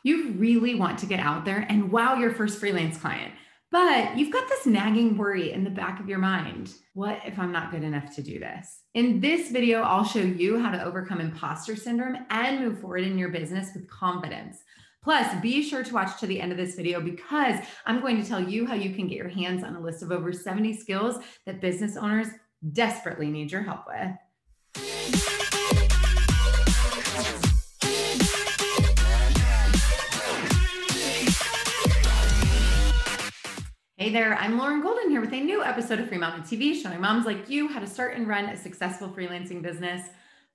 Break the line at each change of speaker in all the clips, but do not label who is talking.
You really want to get out there and wow your first freelance client, but you've got this nagging worry in the back of your mind. What if I'm not good enough to do this? In this video, I'll show you how to overcome imposter syndrome and move forward in your business with confidence. Plus, be sure to watch to the end of this video because I'm going to tell you how you can get your hands on a list of over 70 skills that business owners desperately need your help with. Hey there, I'm Lauren Golden here with a new episode of Free Mama TV, showing moms like you how to start and run a successful freelancing business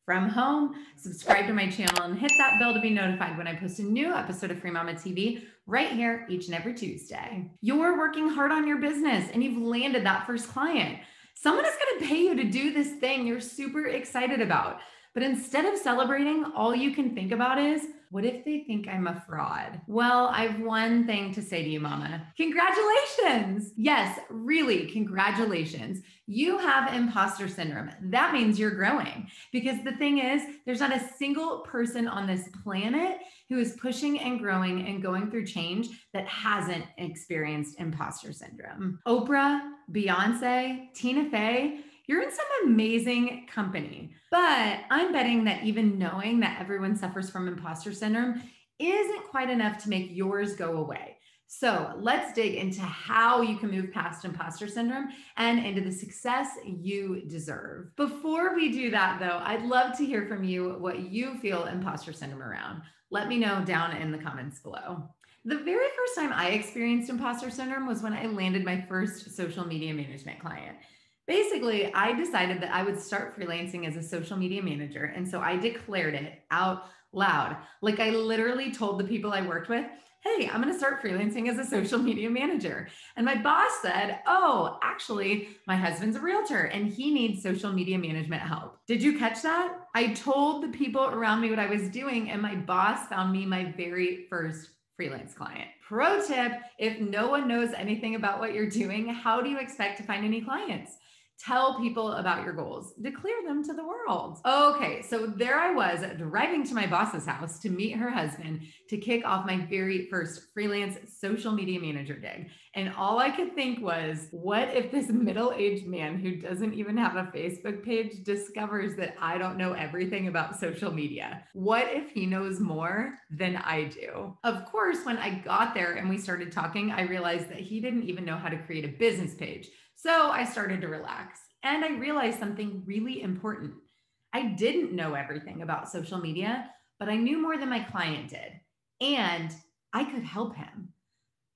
from home. Subscribe to my channel and hit that bell to be notified when I post a new episode of Free Mama TV right here each and every Tuesday. You're working hard on your business and you've landed that first client. Someone is going to pay you to do this thing you're super excited about. But instead of celebrating, all you can think about is, what if they think I'm a fraud? Well, I've one thing to say to you, mama. Congratulations. Yes, really, congratulations. You have imposter syndrome. That means you're growing. Because the thing is, there's not a single person on this planet who is pushing and growing and going through change that hasn't experienced imposter syndrome. Oprah, Beyonce, Tina Fey, you're in some amazing company, but I'm betting that even knowing that everyone suffers from imposter syndrome isn't quite enough to make yours go away. So let's dig into how you can move past imposter syndrome and into the success you deserve. Before we do that though, I'd love to hear from you what you feel imposter syndrome around. Let me know down in the comments below. The very first time I experienced imposter syndrome was when I landed my first social media management client. Basically, I decided that I would start freelancing as a social media manager. And so I declared it out loud. Like I literally told the people I worked with, hey, I'm going to start freelancing as a social media manager. And my boss said, oh, actually, my husband's a realtor and he needs social media management help. Did you catch that? I told the people around me what I was doing and my boss found me my very first freelance client. Pro tip, if no one knows anything about what you're doing, how do you expect to find any clients? Tell people about your goals. Declare them to the world. Okay, so there I was driving to my boss's house to meet her husband to kick off my very first freelance social media manager gig. And all I could think was, what if this middle-aged man who doesn't even have a Facebook page discovers that I don't know everything about social media? What if he knows more than I do? Of course, when I got there and we started talking, I realized that he didn't even know how to create a business page. So I started to relax and I realized something really important. I didn't know everything about social media, but I knew more than my client did, and I could help him.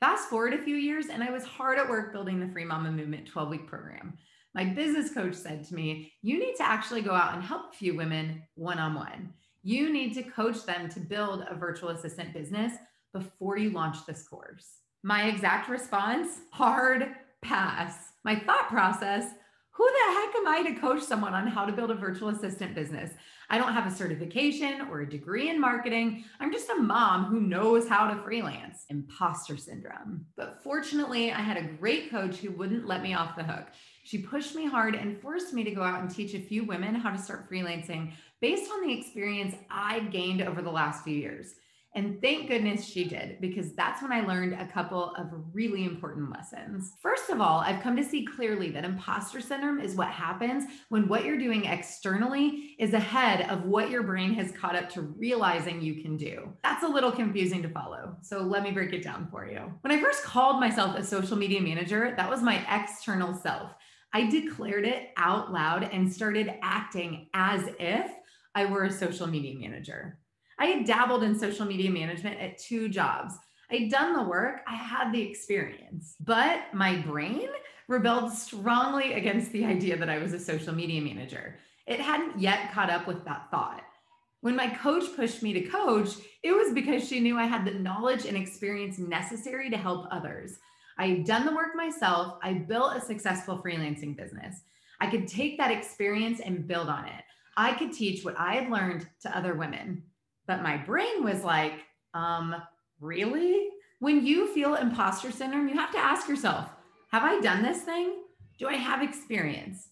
Fast forward a few years and I was hard at work building the Free Mama Movement 12-week program. My business coach said to me, you need to actually go out and help a few women one-on-one. You need to coach them to build a virtual assistant business before you launch this course. My exact response, hard pass. My thought process, who the heck am I to coach someone on how to build a virtual assistant business? I don't have a certification or a degree in marketing. I'm just a mom who knows how to freelance. Imposter syndrome. But fortunately, I had a great coach who wouldn't let me off the hook. She pushed me hard and forced me to go out and teach a few women how to start freelancing based on the experience I'd gained over the last few years. And thank goodness she did, because that's when I learned a couple of really important lessons. First of all, I've come to see clearly that imposter syndrome is what happens when what you're doing externally is ahead of what your brain has caught up to realizing you can do. That's a little confusing to follow, so let me break it down for you. When I first called myself a social media manager, that was my external self. I declared it out loud and started acting as if I were a social media manager. I had dabbled in social media management at 2 jobs. I'd done the work, I had the experience, but my brain rebelled strongly against the idea that I was a social media manager. It hadn't yet caught up with that thought. When my coach pushed me to coach, it was because she knew I had the knowledge and experience necessary to help others. I had done the work myself. I built a successful freelancing business. I could take that experience and build on it. I could teach what I had learned to other women. But my brain was like, really? When you feel imposter syndrome, you have to ask yourself, have I done this thing? Do I have experience?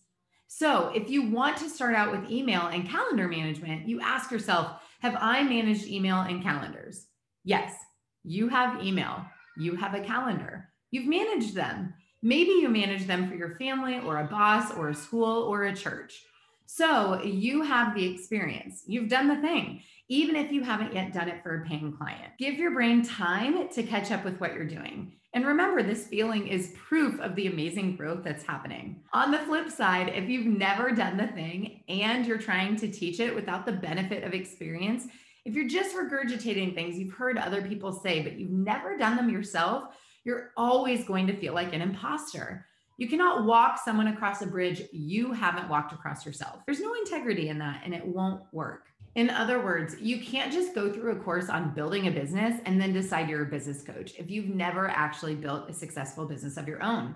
So if you want to start out with email and calendar management, you ask yourself, have I managed email and calendars? Yes, you have email, you have a calendar, you've managed them. Maybe you manage them for your family or a boss or a school or a church. So you have the experience. You've done the thing, even if you haven't yet done it for a paying client. Give your brain time to catch up with what you're doing. And remember, this feeling is proof of the amazing growth that's happening. On the flip side, if you've never done the thing and you're trying to teach it without the benefit of experience, if you're just regurgitating things you've heard other people say, but you've never done them yourself, you're always going to feel like an imposter. You cannot walk someone across a bridge you haven't walked across yourself. There's no integrity in that, and it won't work. In other words, you can't just go through a course on building a business and then decide you're a business coach if you've never actually built a successful business of your own.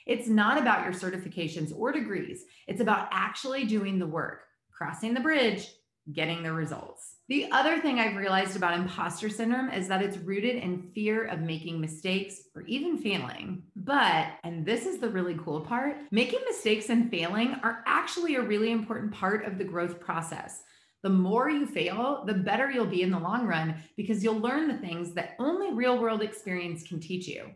It's not about your certifications or degrees. It's about actually doing the work, crossing the bridge, getting the results. The other thing I've realized about imposter syndrome is that it's rooted in fear of making mistakes or even failing. But, and this is the really cool part, making mistakes and failing are actually a really important part of the growth process. The more you fail, the better you'll be in the long run because you'll learn the things that only real-world experience can teach you.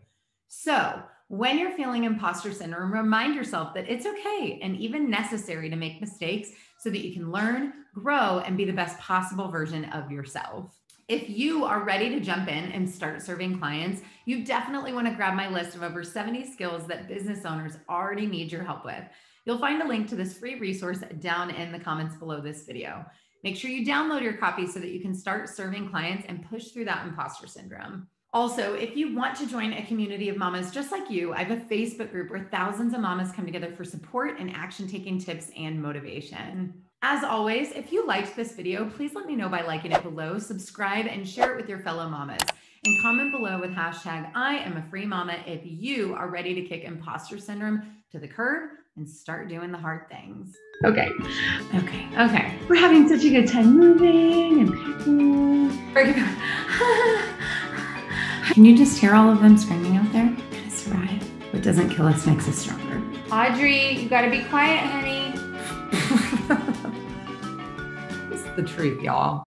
So, when you're feeling imposter syndrome, remind yourself that it's okay and even necessary to make mistakes so that you can learn, grow, and be the best possible version of yourself. If you are ready to jump in and start serving clients, you definitely want to grab my list of over 70 skills that business owners already need your help with. You'll find a link to this free resource down in the comments below this video. Make sure you download your copy so that you can start serving clients and push through that imposter syndrome. Also, if you want to join a community of mamas just like you, I have a Facebook group where thousands of mamas come together for support and action-taking tips and motivation. As always, if you liked this video, please let me know by liking it below, subscribe, and share it with your fellow mamas. And comment below with hashtag I am a free mama if you are ready to kick imposter syndrome to the curb and start doing the hard things. Okay. We're having such a good time moving and packing. Can you just hear all of them screaming out there? Gotta survive. What doesn't kill us makes us stronger. Audrey, you gotta be quiet, honey. This is the truth, y'all.